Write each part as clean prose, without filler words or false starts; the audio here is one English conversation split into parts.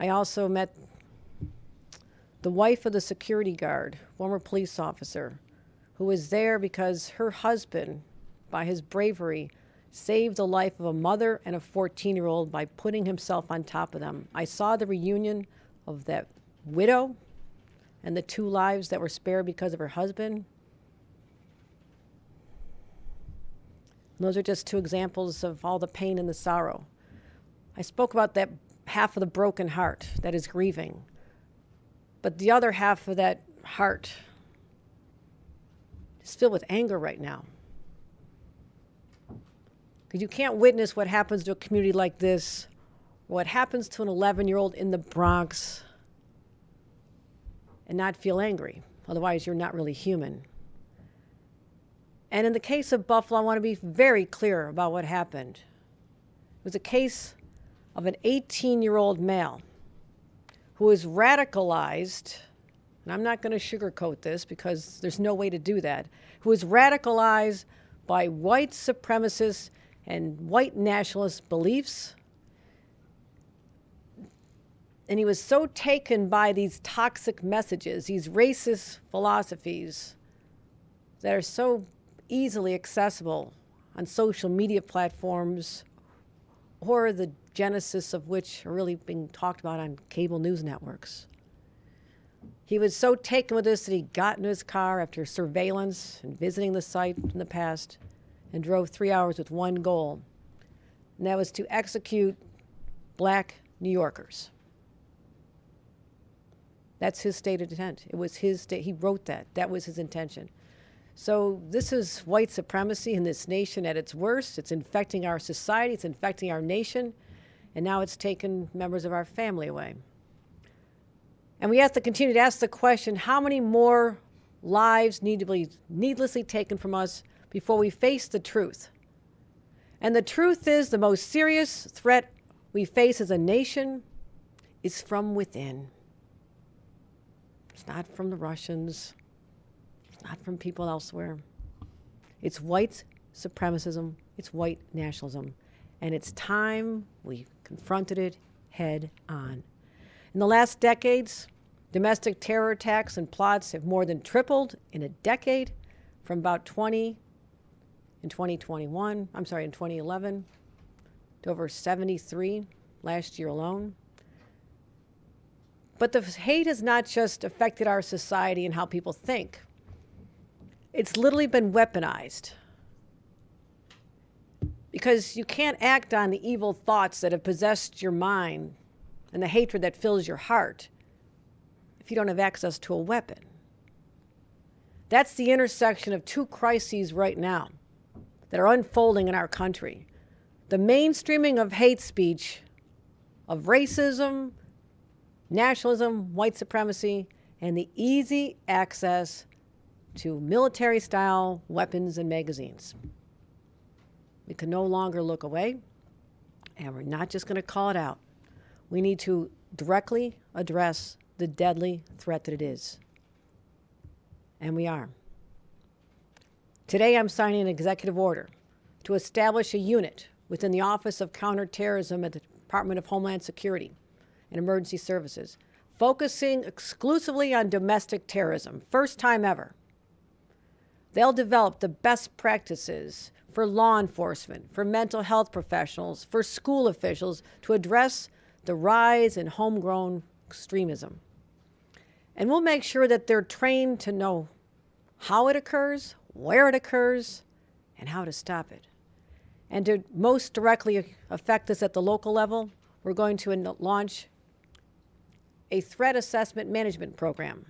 I also met the wife of the security guard, former police officer, who was there because her husband, by his bravery, saved the life of a mother and a 14-year-old by putting himself on top of them. I saw the reunion of that widow and the 2 lives that were spared because of her husband. And those are just 2 examples of all the pain and the sorrow. I spoke about that half of the broken heart that is grieving. But the other half of that heart is filled with anger right now. Because you can't witness what happens to a community like this, or what happens to an 11-year-old in the Bronx, and not feel angry. Otherwise, you're not really human. And in the case of Buffalo, I want to be very clear about what happened. It was a case of an 18-year-old male who was radicalized, and I'm not going to sugarcoat this because there's no way to do that, who was radicalized by white supremacist and white nationalist beliefs. And he was so taken by these toxic messages, these racist philosophies that are so easily accessible on social media platforms, or the genesis of which are really being talked about on cable news networks. He was so taken with this that he got in his car after surveillance and visiting the site in the past and drove 3 hours with one goal, and that was to execute black New Yorkers. That's his stated intent. It was his state. He wrote that. That was his intention. So this is white supremacy in this nation at its worst. It's infecting our society. It's infecting our nation. And now it's taken members of our family away. And we have to continue to ask the question, how many more lives need to be needlessly taken from us before we face the truth? And the truth is the most serious threat we face as a nation is from within. It's not from the Russians. It's not from people elsewhere. It's white supremacism. It's white nationalism. And it's time we confronted it head on. In the last decades, domestic terror attacks and plots have more than tripled in a decade, from about 20 in 2011, to over 73 last year alone. But the hate has not just affected our society and how people think. It's literally been weaponized. Because you can't act on the evil thoughts that have possessed your mind and the hatred that fills your heart if you don't have access to a weapon. That's the intersection of 2 crises right now that are unfolding in our country. The mainstreaming of hate speech, of racism, nationalism, white supremacy, and the easy access to military-style weapons and magazines. We can no longer look away, and we're not just going to call it out. We need to directly address the deadly threat that it is. And we are. Today, I'm signing an executive order to establish a unit within the Office of Counterterrorism at the Department of Homeland Security and Emergency Services, focusing exclusively on domestic terrorism, first time ever. They'll develop the best practices for law enforcement, for mental health professionals, for school officials to address the rise in homegrown extremism. And we'll make sure that they're trained to know how it occurs, where it occurs, and how to stop it. And to most directly affect this at the local level, we're going to launch a threat assessment management program.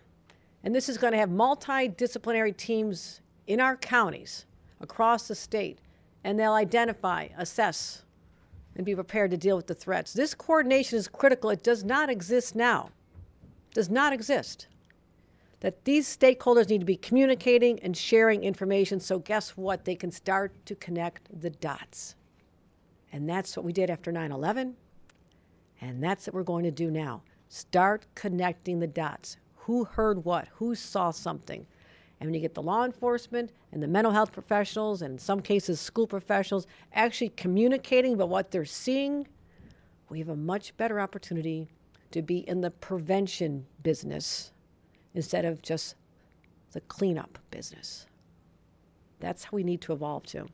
And this is going to have multidisciplinary teams in our counties across the state, and they'll identify, assess, and be prepared to deal with the threats. This coordination is critical. It does not exist now. It does not exist. That these stakeholders need to be communicating and sharing information, so guess what? They can start to connect the dots. And that's what we did after 9/11, and that's what we're going to do now. Start connecting the dots. Who heard what? Who saw something? And when you get the law enforcement and the mental health professionals, and in some cases school professionals, actually communicating about what they're seeing, we have a much better opportunity to be in the prevention business instead of just the cleanup business. That's how we need to evolve to.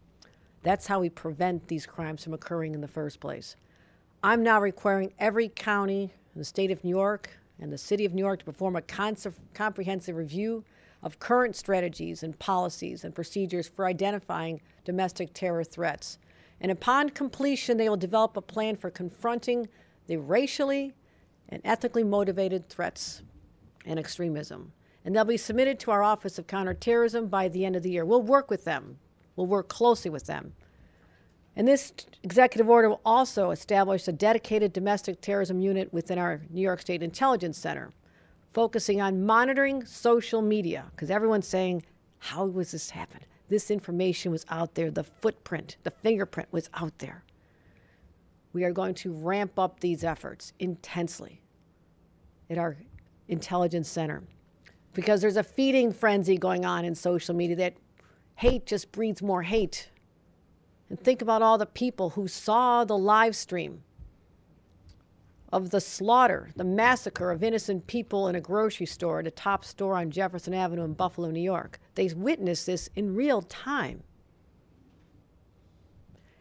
That's how we prevent these crimes from occurring in the first place. I'm now requiring every county in the state of New York and the city of New York to perform a comprehensive review of current strategies and policies and procedures for identifying domestic terror threats. And upon completion, they will develop a plan for confronting the racially and ethnically motivated threats and extremism. And they'll be submitted to our Office of Counterterrorism by the end of the year. We'll work with them. We'll work closely with them. And this executive order will also establish a dedicated domestic terrorism unit within our New York State Intelligence Center, focusing on monitoring social media, because everyone's saying, how was this happen? This information was out there. The footprint, the fingerprint was out there. We are going to ramp up these efforts intensely at our Intelligence Center, because there's a feeding frenzy going on in social media that hate just breeds more hate. And think about all the people who saw the live stream of the slaughter, the massacre of innocent people in a grocery store, at a top store on Jefferson Avenue in Buffalo, New York. They witnessed this in real time.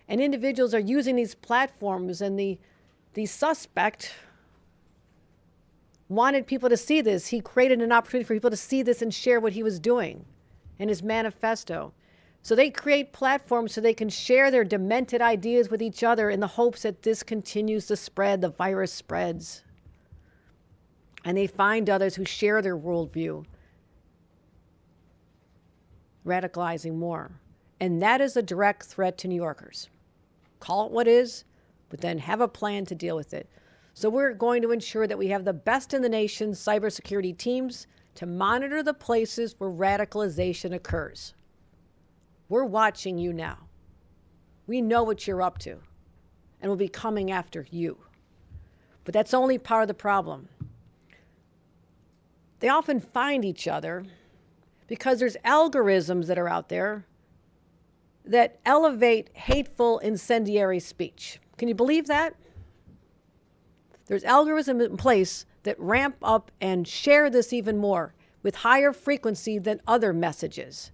And individuals are using these platforms, and the suspect wanted people to see this. He created an opportunity for people to see this and share what he was doing in his manifesto. So they create platforms so they can share their demented ideas with each other in the hopes that this continues to spread, the virus spreads. And they find others who share their worldview, radicalizing more. And that is a direct threat to New Yorkers. Call it what is, but then have a plan to deal with it. So we're going to ensure that we have the best in the nation cybersecurity teams to monitor the places where radicalization occurs. We're watching you now. We know what you're up to, and we'll be coming after you. But that's only part of the problem. They often find each other because there's algorithms that are out there that elevate hateful, incendiary speech. Can you believe that? There's algorithms in place that ramp up and share this even more with higher frequency than other messages.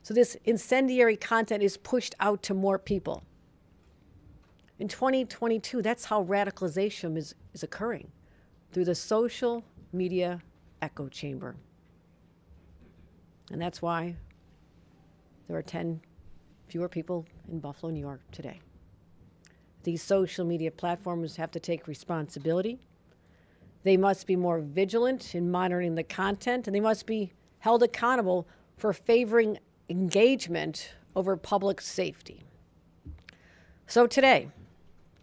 So this incendiary content is pushed out to more people. In 2022, that's how radicalization is occurring, through the social media echo chamber. And that's why there are 10 fewer people in Buffalo, New York today. These social media platforms have to take responsibility. They must be more vigilant in monitoring the content, and they must be held accountable for favoring engagement over public safety. So today,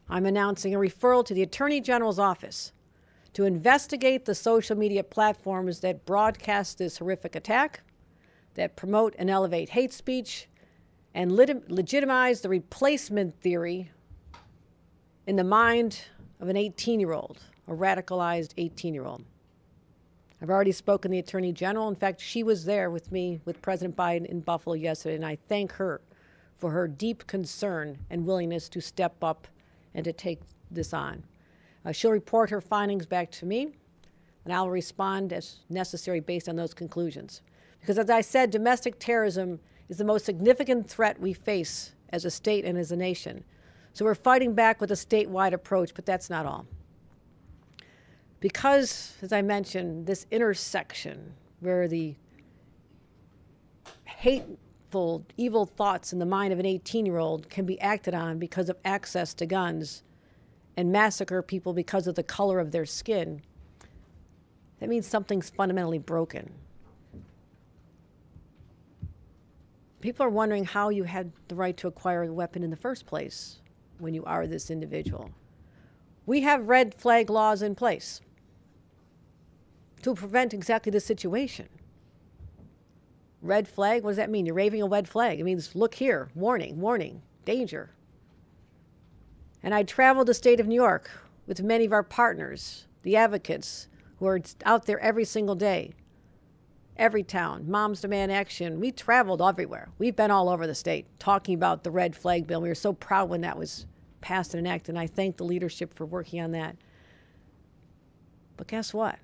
I'm announcing a referral to the Attorney General's office to investigate the social media platforms that broadcast this horrific attack, that promote and elevate hate speech, and legitimize the replacement theory in the mind of an 18-year-old, a radicalized 18-year-old. I've already spoken to the Attorney General. In fact, she was there with me, with President Biden in Buffalo yesterday, and I thank her for her deep concern and willingness to step up and to take this on. She'll report her findings back to me, and I'll respond as necessary based on those conclusions. Because as I said, domestic terrorism is the most significant threat we face as a state and as a nation. So we're fighting back with a statewide approach, but that's not all. Because, as I mentioned, this intersection where the hateful, evil thoughts in the mind of an 18-year-old can be acted on because of access to guns and massacre people because of the color of their skin, that means something's fundamentally broken. People are wondering how you had the right to acquire a weapon in the first place when you are this individual. We have red flag laws in place to prevent exactly this situation. Red flag, what does that mean? You're waving a red flag. It means, look here, warning, warning, danger. And I traveled the state of New York with many of our partners, the advocates, who are out there every single day, every town, Moms Demand Action. We traveled everywhere. We've been all over the state talking about the red flag bill. We were so proud when that was passed and enacted, and I thank the leadership for working on that. But guess what?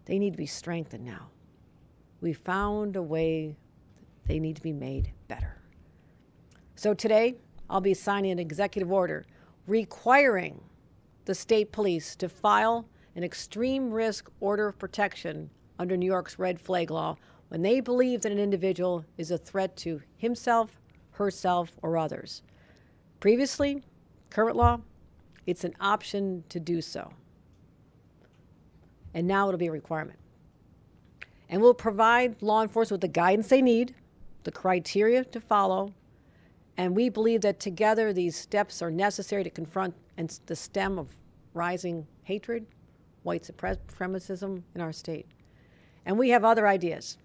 They need to be strengthened now. We found a way they need to be made better. So today, I'll be signing an executive order requiring the state police to file an extreme risk order of protection under New York's red flag law when they believe that an individual is a threat to himself, herself, or others. Previously, current law, it's an option to do so. And now it'll be a requirement. And we'll provide law enforcement with the guidance they need, the criteria to follow, and we believe that together these steps are necessary to confront the stem of rising hatred, white supremacism in our state. And we have other ideas.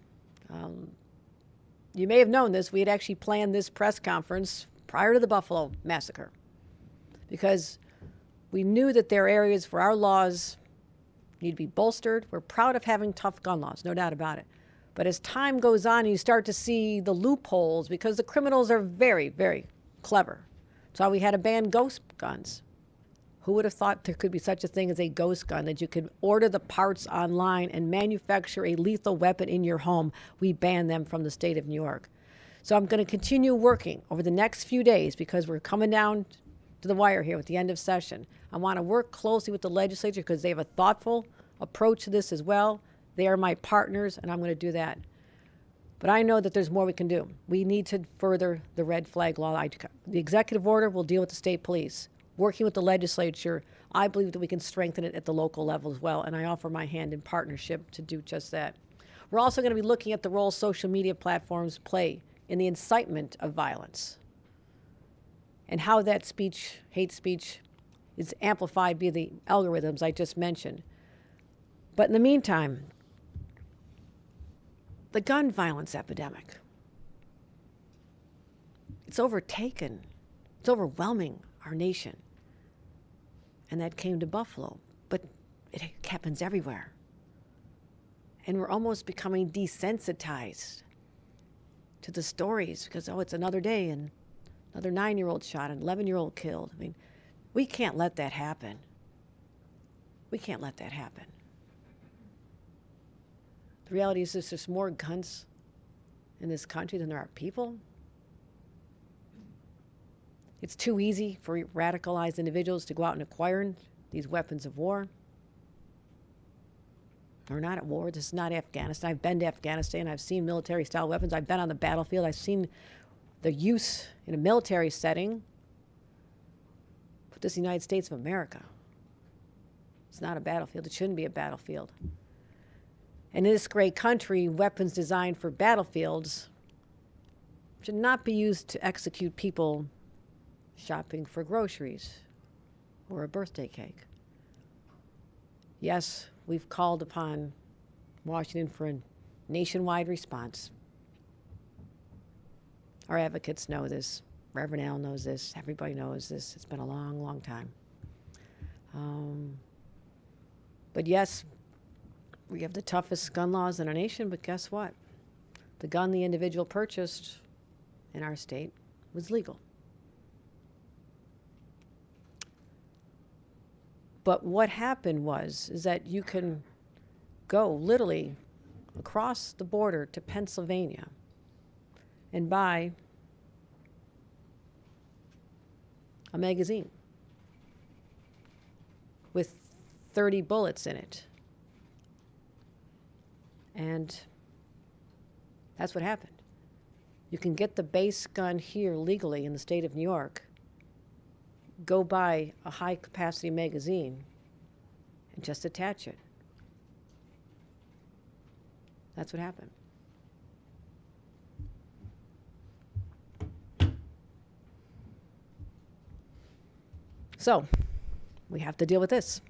You may have known this. We had actually planned this press conference prior to the Buffalo massacre because we knew that there are areas where our laws need to be bolstered. We're proud of having tough gun laws, no doubt about it. But as time goes on, you start to see the loopholes because the criminals are very, very clever. That's why we had to ban ghost guns. Who would have thought there could be such a thing as a ghost gun, that you could order the parts online and manufacture a lethal weapon in your home? We banned them from the state of New York. So I'm going to continue working over the next few days because we're coming down to the wire here with the end of session. I want to work closely with the legislature because they have a thoughtful approach to this as well. They are my partners, and I'm going to do that. But I know that there's more we can do. We need to further the red flag law. The executive order will deal with the state police. Working with the legislature, I believe that we can strengthen it at the local level as well, and I offer my hand in partnership to do just that. We're also going to be looking at the role social media platforms play in the incitement of violence and how that speech, hate speech, is amplified via the algorithms I just mentioned. But in the meantime, the gun violence epidemic, it's overtaken, it's overwhelming our nation. And that came to Buffalo, but it happens everywhere. And we're almost becoming desensitized to the stories because, oh, it's another day and another 9-year-old shot, an 11-year-old killed. I mean, we can't let that happen. We can't let that happen. The reality is there's just more guns in this country than there are people. It's too easy for radicalized individuals to go out and acquire these weapons of war. We're not at war. This is not Afghanistan. I've been to Afghanistan. I've seen military-style weapons. I've been on the battlefield. I've seen the use in a military setting. But this is the United States of America. It's not a battlefield. It shouldn't be a battlefield. And in this great country, weapons designed for battlefields should not be used to execute people shopping for groceries or a birthday cake. Yes, we've called upon Washington for a nationwide response. Our advocates know this. Reverend Al knows this. Everybody knows this. It's been a long, long time. But yes, we have the toughest gun laws in our nation, but guess what? The gun the individual purchased in our state was legal. But what happened is that you can go literally across the border to Pennsylvania and buy a magazine with 30 bullets in it. And that's what happened. You can get the base gun here legally in the state of New York, go buy a high-capacity magazine, and just attach it. That's what happened. So, we have to deal with this.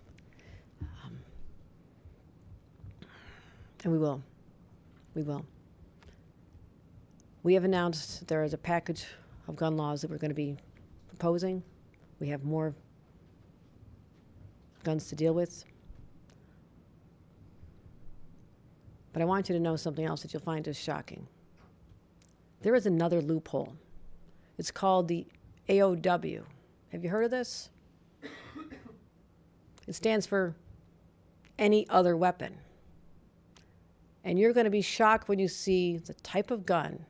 And we will. We will. We have announced there is a package of gun laws that we're going to be proposing. We have more guns to deal with. But I want you to know something else that you'll find just shocking. There is another loophole. It's called the AOW. Have you heard of this? It stands for any other weapon. And you're going to be shocked when you see the type of gun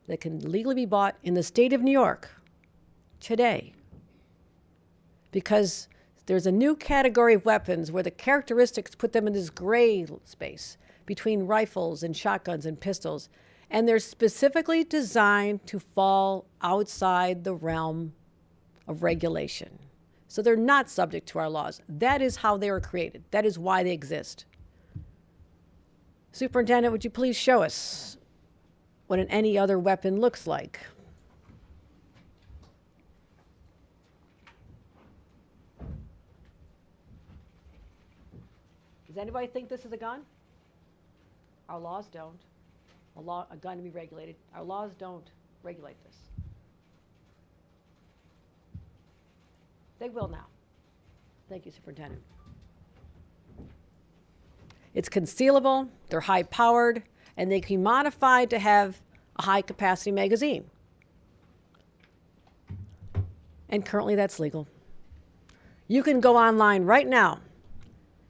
that can legally be bought in the state of New York today. Because there's a new category of weapons where the characteristics put them in this gray space between rifles and shotguns and pistols. And they're specifically designed to fall outside the realm of regulation. So they're not subject to our laws. That is how they were created. That is why they exist. Superintendent, would you please show us what an any other weapon looks like? Does anybody think this is a gun? Our laws don't. A gun to be regulated. Our laws don't regulate this. They will now. Thank you, Superintendent. It's concealable, they're high-powered, and they can be modified to have a high-capacity magazine. And currently that's legal. You can go online right now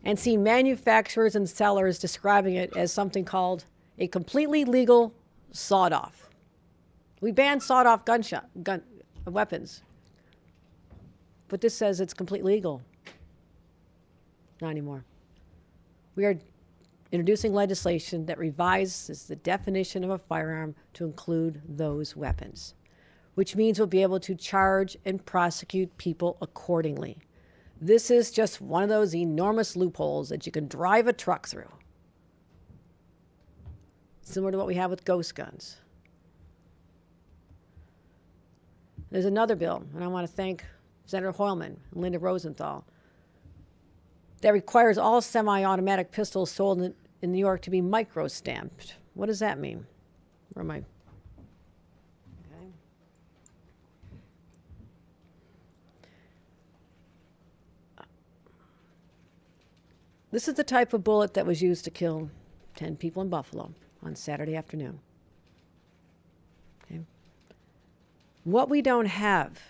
and see manufacturers and sellers describing it as something called a completely legal sawed-off. We banned sawed-off gun weapons, but this says it's completely legal. Not anymore. We are introducing legislation that revises the definition of a firearm to include those weapons, which means we'll be able to charge and prosecute people accordingly. This is just one of those enormous loopholes that you can drive a truck through, similar to what we have with ghost guns. There's another bill, and I want to thank Senator Hoylman and Linda Rosenthal, that requires all semi-automatic pistols sold in New York to be micro-stamped. What does that mean? Where am I? Okay. This is the type of bullet that was used to kill 10 people in Buffalo on Saturday afternoon. Okay. What we don't have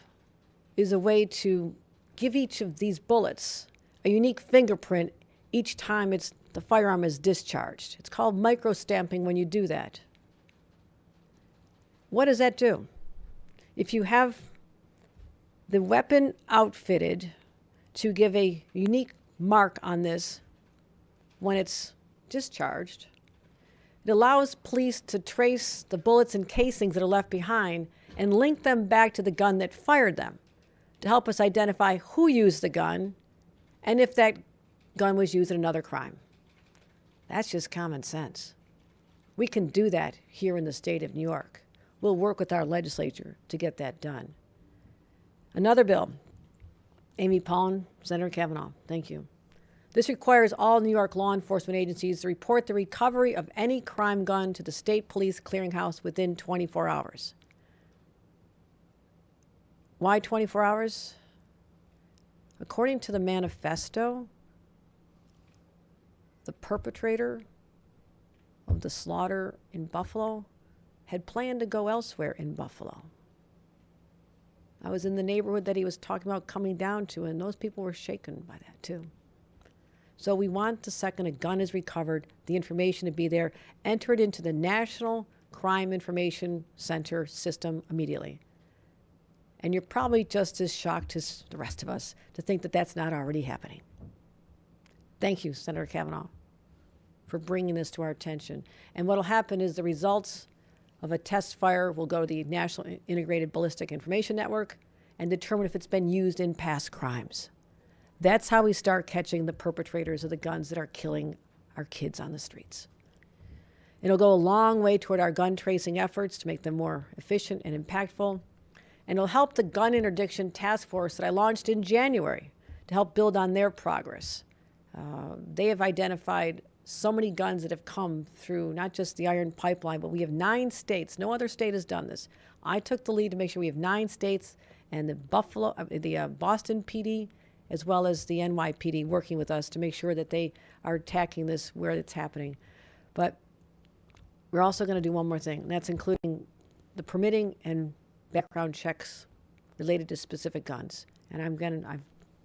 is a way to give each of these bullets a unique fingerprint each time the firearm is discharged. It's called micro-stamping when you do that. What does that do? If you have the weapon outfitted to give a unique mark on this when it's discharged, it allows police to trace the bullets and casings that are left behind and link them back to the gun that fired them to help us identify who used the gun and if that gun was used in another crime. That's just common sense. We can do that here in the state of New York. We'll work with our legislature to get that done. Another bill, Amy Paulin, Senator Kavanaugh, thank you. This requires all New York law enforcement agencies to report the recovery of any crime gun to the State Police Clearinghouse within 24 hours. Why 24 hours? According to the manifesto, the perpetrator of the slaughter in Buffalo had planned to go elsewhere in Buffalo. I was in the neighborhood that he was talking about coming down to, and those people were shaken by that too. So we want the second a gun is recovered, the information to be there, enter it into the National Crime Information Center system immediately. And you're probably just as shocked as the rest of us to think that that's not already happening. Thank you, Senator Kavanaugh, for bringing this to our attention. And what will happen is the results of a test fire will go to the National Integrated Ballistic Information Network and determine if it's been used in past crimes. That's how we start catching the perpetrators of the guns that are killing our kids on the streets. It'll go a long way toward our gun tracing efforts to make them more efficient and impactful. And it'll help the Gun Interdiction Task Force that I launched in January to help build on their progress. They have identified so many guns that have come through not just the iron pipeline, but we have 9 states. No other state has done this. I took the lead to make sure we have 9 states and the Boston PD as well as the NYPD working with us to make sure that they are attacking this where it's happening. But we're also going to do one more thing, and that's including the permitting and background checks related to specific guns. And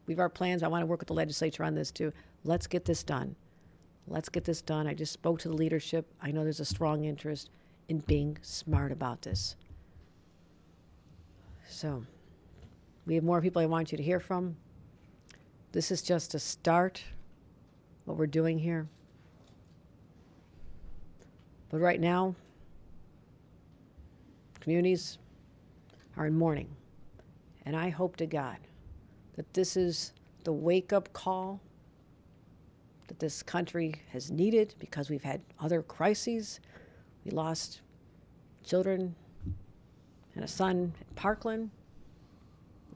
we have our plans. I want to work with the legislature on this too. Let's get this done. Let's get this done. I just spoke to the leadership. I know there's a strong interest in being smart about this. So we have more people I want you to hear from. This is just a start, what we're doing here. But right now, communities are in mourning. And I hope to God that this is the wake-up call that this country has needed, because we've had other crises. We lost children and a son at Parkland.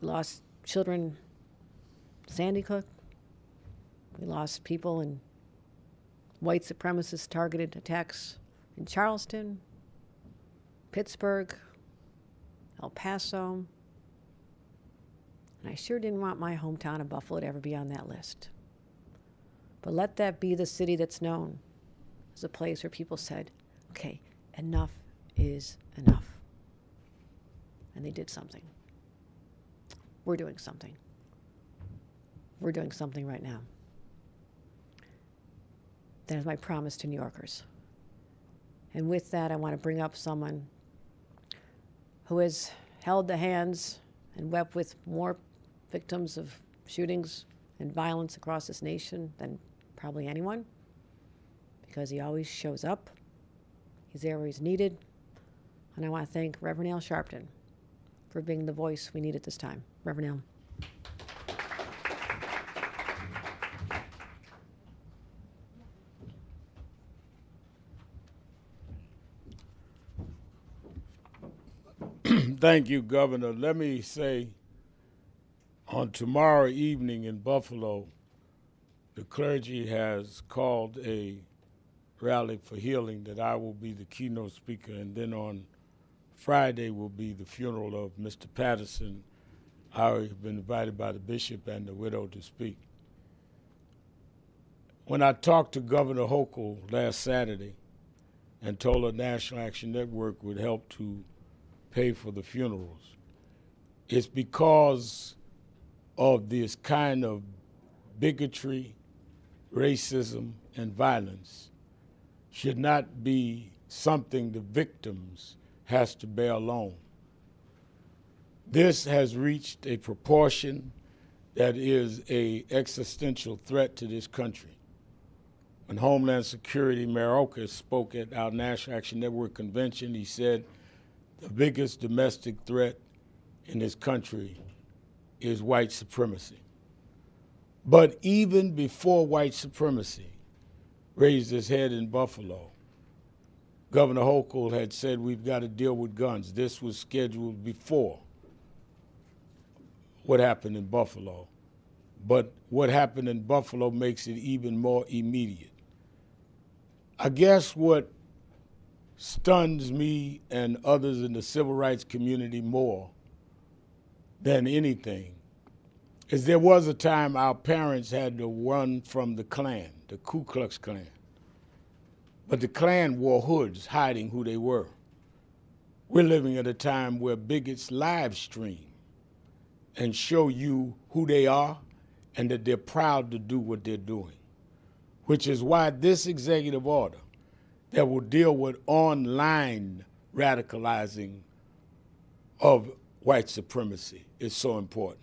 We lost children at Sandy Hook. We lost people in white supremacist targeted attacks in Charleston, Pittsburgh, El Paso. And I sure didn't want my hometown of Buffalo to ever be on that list. But let that be the city that's known as a place where people said, okay, enough is enough. And they did something. We're doing something. We're doing something right now. That is my promise to New Yorkers. And with that, I want to bring up someone who has held the hands and wept with more victims of shootings and violence across this nation than probably anyone, because he always shows up. He's there where he's needed. And I want to thank Reverend Al Sharpton for being the voice we need at this time. Reverend Al. Thank you, Governor. Let me say, on tomorrow evening in Buffalo, the clergy has called a rally for healing that I will be the keynote speaker, and then on Friday will be the funeral of Mr. Patterson. I have been invited by the bishop and the widow to speak. When I talked to Governor Hochul last Saturday and told her National Action Network would help to pay for the funerals, it's because of this kind of bigotry, racism, and violence should not be something the victims has to bear alone. This has reached a proportion that is an existential threat to this country. When Homeland Security Mayorkas spoke at our National Action Network convention, he said the biggest domestic threat in this country is white supremacy. But even before white supremacy raised its head in Buffalo, Governor Hochul had said we've got to deal with guns. This was scheduled before what happened in Buffalo. But what happened in Buffalo makes it even more immediate. I guess what stuns me and others in the civil rights community more than anything is there was a time our parents had to run from the Klan, the Ku Klux Klan. But the Klan wore hoods hiding who they were. We're living at a time where bigots live stream and show you who they are and that they're proud to do what they're doing, which is why this executive order that will deal with online radicalizing of white supremacy is so important,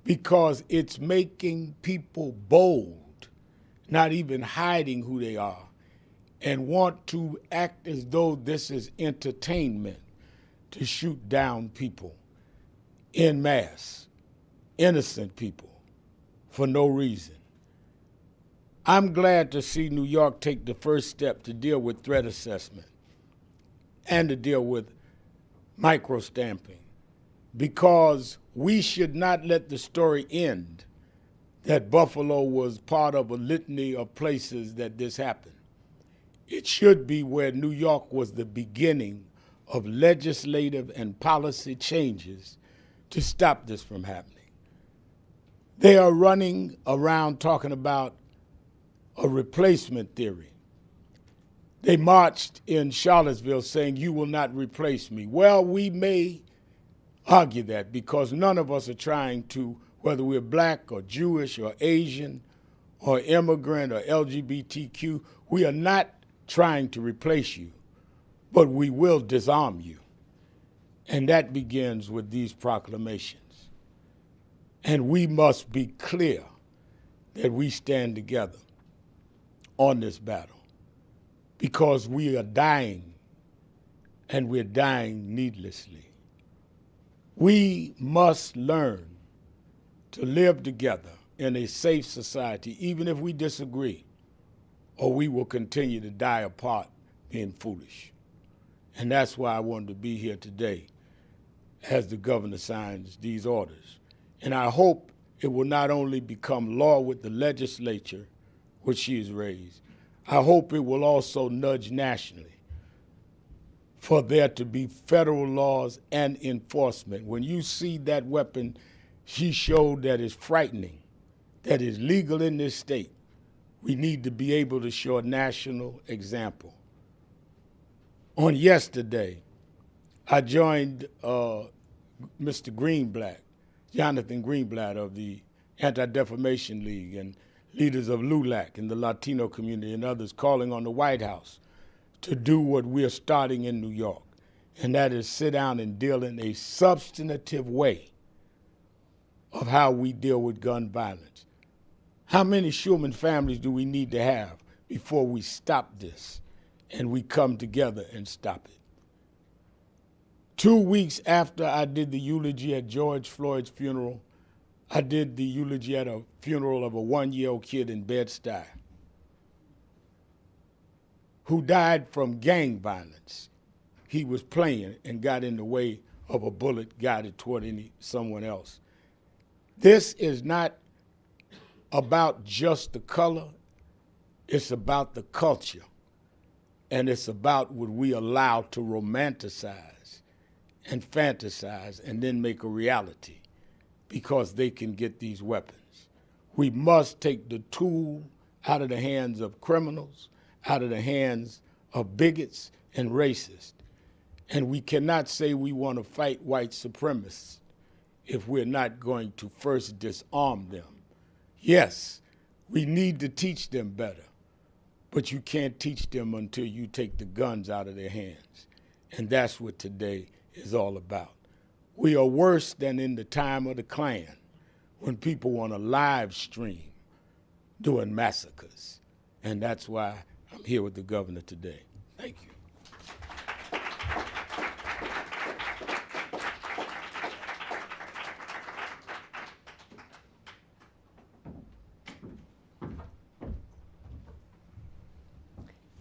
because it's making people bold, not even hiding who they are, and want to act as though this is entertainment to shoot down people en masse, innocent people, for no reason. I'm glad to see New York take the first step to deal with threat assessment and to deal with micro-stamping, because we should not let the story end that Buffalo was part of a litany of places that this happened. It should be where New York was the beginning of legislative and policy changes to stop this from happening. They are running around talking about a replacement theory. They marched in Charlottesville saying, "You will not replace me." Well, we may argue that, because none of us are trying to, whether we're black or Jewish or Asian or immigrant or LGBTQ, we are not trying to replace you, but we will disarm you. And that begins with these proclamations. And we must be clear that we stand together on this battle because we are dying, and we're dying needlessly. We must learn to live together in a safe society, even if we disagree, or we will continue to die apart being foolish. And that's why I wanted to be here today as the governor signs these orders. And I hope it will not only become law with the legislature, which she has raised, I hope it will also nudge nationally for there to be federal laws and enforcement. When you see that weapon she showed that is frightening, that is legal in this state, we need to be able to show a national example. On yesterday, I joined Mr. Greenblatt, Jonathan Greenblatt of the Anti-Defamation League, and leaders of LULAC and the Latino community and others calling on the White House to do what we're starting in New York, and that is sit down and deal in a substantive way of how we deal with gun violence. How many Schumann families do we need to have before we stop this and we come together and stop it? 2 weeks after I did the eulogy at George Floyd's funeral, I did the eulogy at a funeral of a 1-year-old kid in Bed-Stuy who died from gang violence. He was playing and got in the way of a bullet guided toward someone else. This is not about just the color, it's about the culture, and it's about what we allow to romanticize and fantasize and then make a reality because they can get these weapons. We must take the tool out of the hands of criminals, out of the hands of bigots and racists. And we cannot say we want to fight white supremacists if we're not going to first disarm them. Yes, we need to teach them better, but you can't teach them until you take the guns out of their hands. And that's what today is all about. We are worse than in the time of the Klan, when people want to live stream doing massacres. And that's why I'm here with the governor today. Thank you.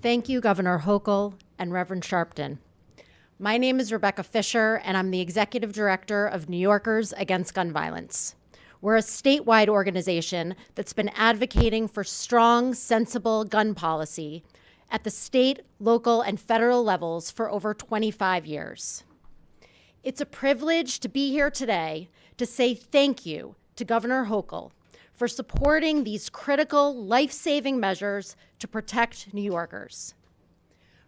Thank you, Governor Hochul and Reverend Sharpton. My name is Rebecca Fisher, and I'm the Executive Director of New Yorkers Against Gun Violence. We're a statewide organization that's been advocating for strong, sensible gun policy at the state, local, and federal levels for over 25 years. It's a privilege to be here today to say thank you to Governor Hochul for supporting these critical, life-saving measures to protect New Yorkers.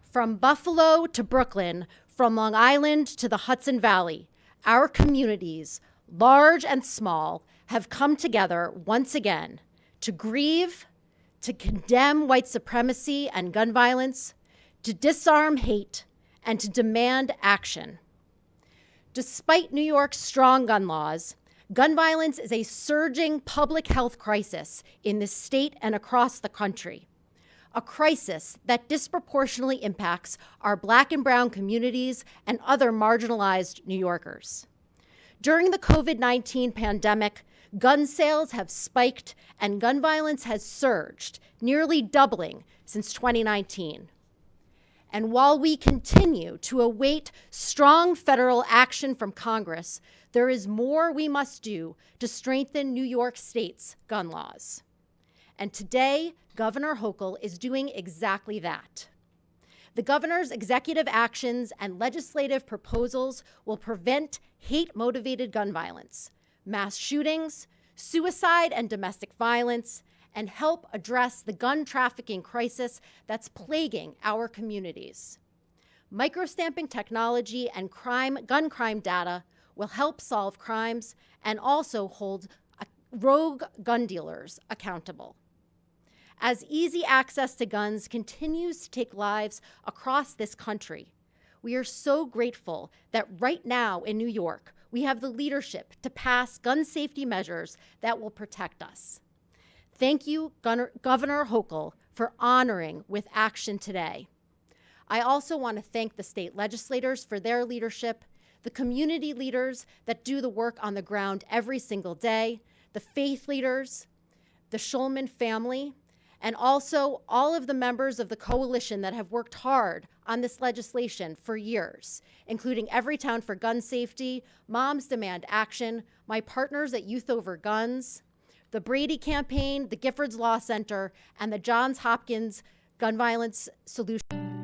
From Buffalo to Brooklyn, from Long Island to the Hudson Valley, our communities, large and small, have come together once again to grieve, to condemn white supremacy and gun violence, to disarm hate, and to demand action. Despite New York's strong gun laws, gun violence is a surging public health crisis in the state and across the country, a crisis that disproportionately impacts our Black and brown communities and other marginalized New Yorkers. During the COVID-19 pandemic, gun sales have spiked and gun violence has surged, nearly doubling since 2019. And while we continue to await strong federal action from Congress, there is more we must do to strengthen New York State's gun laws. And today, Governor Hochul is doing exactly that. The governor's executive actions and legislative proposals will prevent hate-motivated gun violence, mass shootings, suicide and domestic violence, and help address the gun trafficking crisis that's plaguing our communities. Microstamping technology and gun crime data will help solve crimes and also hold rogue gun dealers accountable. as easy access to guns continues to take lives across this country. We are so grateful that right now in New York, we have the leadership to pass gun safety measures that will protect us. Thank you, Governor Hochul, for honoring with action today. I also want to thank the state legislators for their leadership, the community leaders that do the work on the ground every single day, the faith leaders, the Schulman family, and also all of the members of the coalition that have worked hard on this legislation for years, including Everytown for Gun Safety, Moms Demand Action, my partners at Youth Over Guns, the Brady Campaign, the Giffords Law Center, and the Johns Hopkins Gun Violence Solution.